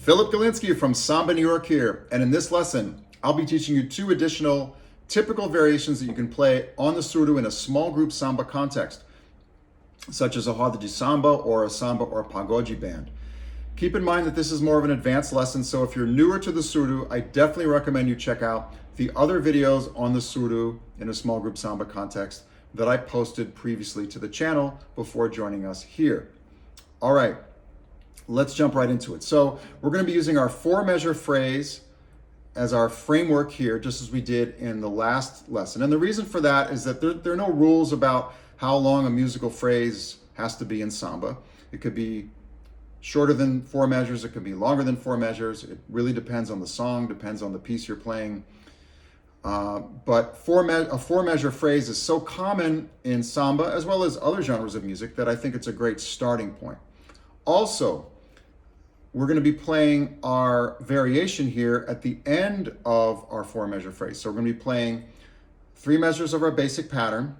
Philip Galinsky from Samba New York here, and in this lesson, I'll be teaching you two additional typical variations that you can play on the surdo in a small group samba context, such as a roda de samba or a samba or pagode band. Keep in mind that this is more of an advanced lesson, so if you're newer to the surdo, I definitely recommend you check out the other videos on the surdo in a small group samba context that I posted previously to the channel before joining us here. All right. Let's jump right into it. So we're going to be using our 4-measure phrase as our framework here, just as we did in the last lesson. And the reason for that is that there are no rules about how long a musical phrase has to be in samba. It could be shorter than 4 measures. It could be longer than 4 measures. It really depends on the song, depends on the piece you're playing. But a 4-measure phrase is so common in samba, as well as other genres of music, that I think it's a great starting point. Also, we're going to be playing our variation here at the end of our 4-measure phrase. So we're going to be playing 3 measures of our basic pattern,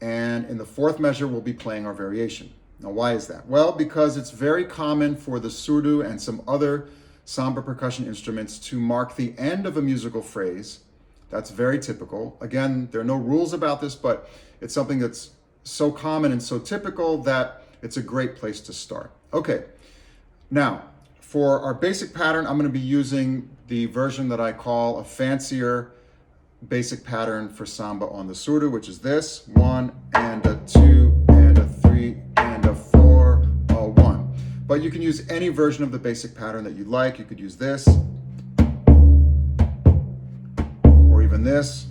and in the 4th measure, we'll be playing our variation. Now, why is that? Well, because it's very common for the surdo and some other samba percussion instruments to mark the end of a musical phrase. That's very typical. Again, there are no rules about this, but it's something that's so common and so typical that it's a great place to start. Okay. Now, for our basic pattern, I'm going to be using the version that I call a fancier basic pattern for samba on the surdo, which is this: 1 and a 2 and a 3 and a 4, a 1. But you can use any version of the basic pattern that you like. You could use this, or even this.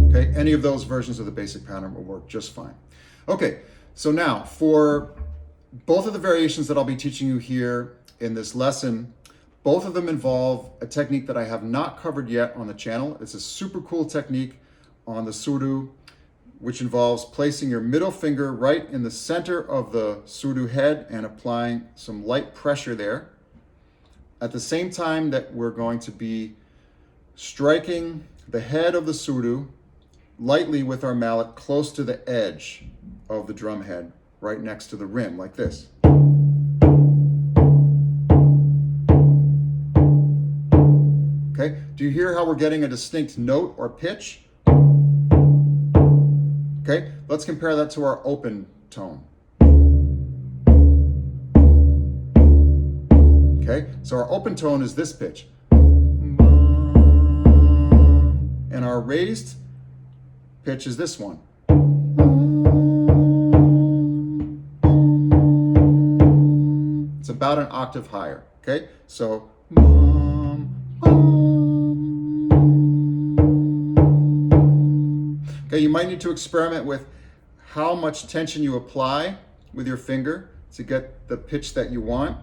Okay, any of those versions of the basic pattern will work just fine. Okay, so now for both of the variations that I'll be teaching you here in this lesson, both of them involve a technique that I have not covered yet on the channel. It's a super cool technique on the surdo, which involves placing your middle finger right in the center of the surdo head and applying some light pressure there, at the same time that we're going to be striking the head of the surdo lightly with our mallet close to the edge of the drum head, right next to the rim, like this. Okay, do you hear how we're getting a distinct note or pitch? Okay, let's compare that to our open tone. Okay, so our open tone is this pitch. And our raised pitch is this one. It's about an octave higher, okay? So, okay, you might need to experiment with how much tension you apply with your finger to get the pitch that you want,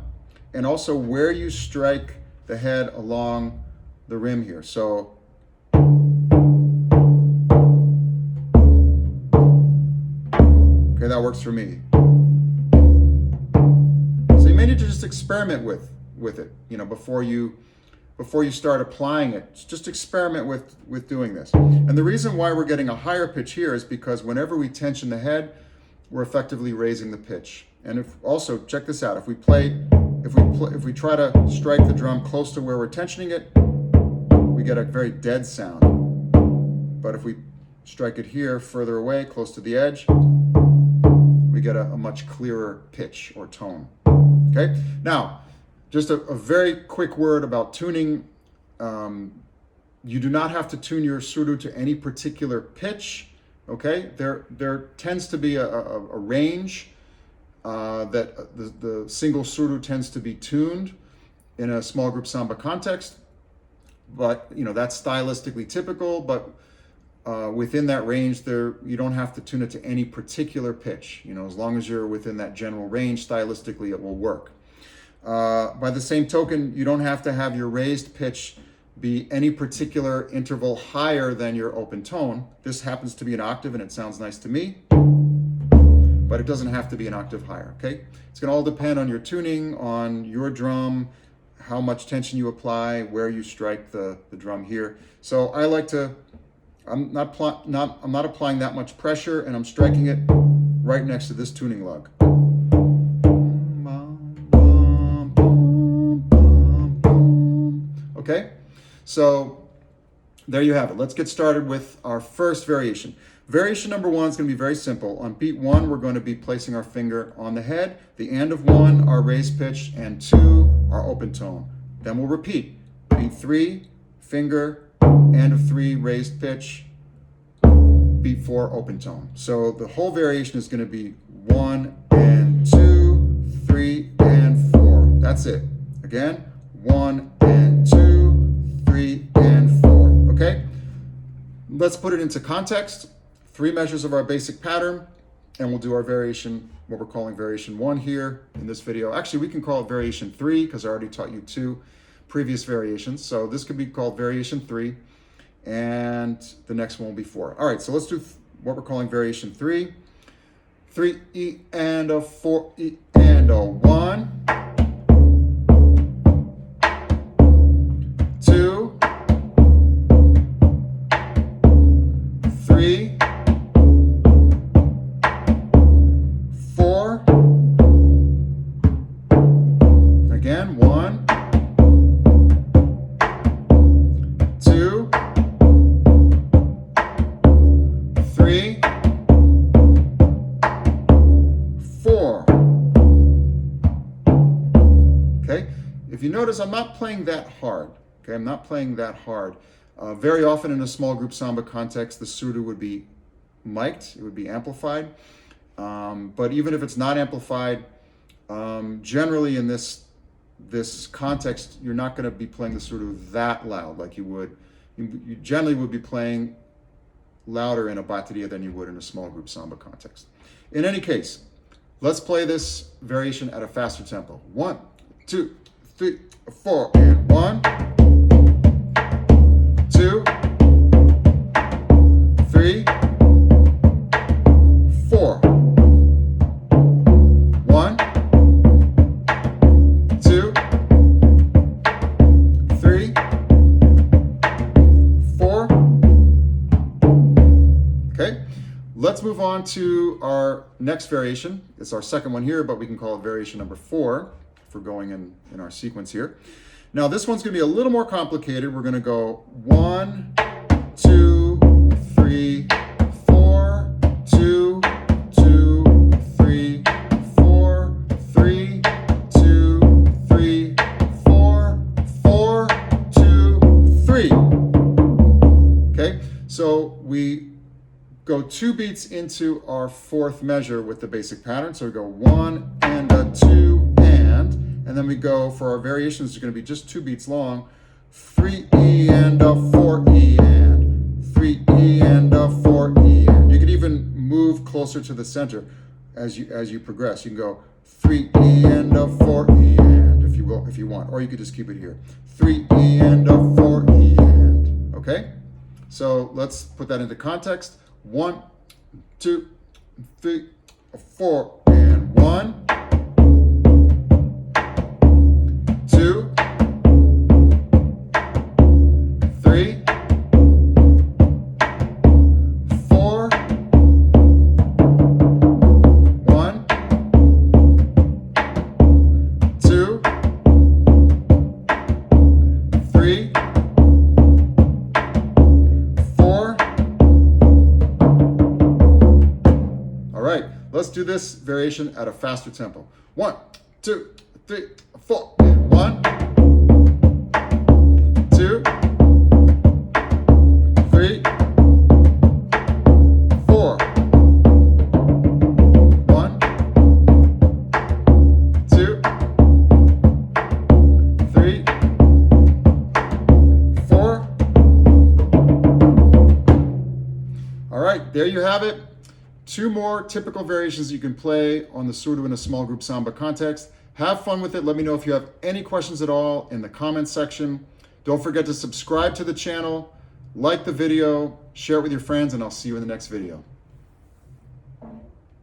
and also where you strike the head along the rim here. So, okay, that works for me. So you may need to just experiment with it, you know, before you start applying it. Just experiment with doing this. And the reason why we're getting a higher pitch here is because whenever we tension the head, we're effectively raising the pitch. And if also, check this out, if we try to strike the drum close to where we're tensioning it, we get a very dead sound. But if we strike it here further away, close to the edge, we get a much clearer pitch or tone. Okay, now just a very quick word about tuning. You do not have to tune your surdo to any particular pitch. Okay, there tends to be a range that the single surdo tends to be tuned in a small group samba context, but you know, that's stylistically typical. But within that range, you don't have to tune it to any particular pitch. You know, as long as you're within that general range, stylistically it will work. By the same token, you don't have to have your raised pitch be any particular interval higher than your open tone. This happens to be an octave and it sounds nice to me, but it doesn't have to be an octave higher, okay? It's gonna all depend on your tuning, on your drum, how much tension you apply, where you strike the drum here. So I like to, I'm not applying that much pressure, and I'm striking it right next to this tuning lug. So there you have it. Let's get started with our first variation. Variation number one is going to be very simple. On beat one, we're going to be placing our finger on the head, the and of one, our raised pitch, and two, our open tone. Then we'll repeat. Beat three, finger, and of three, raised pitch, beat four, open tone. So the whole variation is going to be 1 and 2, 3 and 4. That's it. Again, 1 and 2, 3 and 4. Okay? Let's put it into context. 3 measures of our basic pattern, and we'll do our variation, what we're calling variation 1 here in this video. Actually, we can call it variation 3 because I already taught you 2 previous variations. So this could be called variation 3. And the next one will be 4. All right, so let's do what we're calling variation 3. 3 E and a 4 E and a 1. 2. 3. 4. Again, 1. 2. 3, 4. Okay, if you notice, I'm not playing that hard. Okay, I'm not playing that hard. Very often in a small group samba context, the surdo would be mic'd, it would be amplified. But even if it's not amplified, generally in this context, you're not going to be playing the surdo that loud like you would. You generally would be playing louder in a bateria than you would in a small group samba context. In any case, let's play this variation at a faster tempo. 1, 2, 3, 4, and 1, 2, 3, 4. 1, 2, 3, 4. Okay, let's move on to our next variation. It's our second one here, but we can call it variation number 4 if we're going in our sequence here. Now this one's going to be a little more complicated. We're going to go 1, 2, 3, 4, 2, 2, 3, 4, 3, 2, 3, 4, 4, 2, 3. Okay, so we go 2 beats into our 4th measure with the basic pattern. So we go 1 and a 2 and then we go for our variations. It's going to be just 2 beats long. 3 E and a 4 E and 3 E and a 4 E and. You could even move closer to the center as you progress. You can go 3 E and a 4 E and if you want, or you could just keep it here. 3 E and a 4 E and. Okay, so let's put that into context. 1, 2, 3, 4, and 1, 2, 3, 4, 1, 2, 3, 4. All right, let's do this variation at a faster tempo. 1, 2, 3, 4. 1, 2, 3, 4. 1, 2, 3, 4. All right, there you have it. 2 more typical variations you can play on the surdo in a small group samba context. Have fun with it. Let me know if you have any questions at all in the comments section. Don't forget to subscribe to the channel, like the video, share it with your friends, and I'll see you in the next video.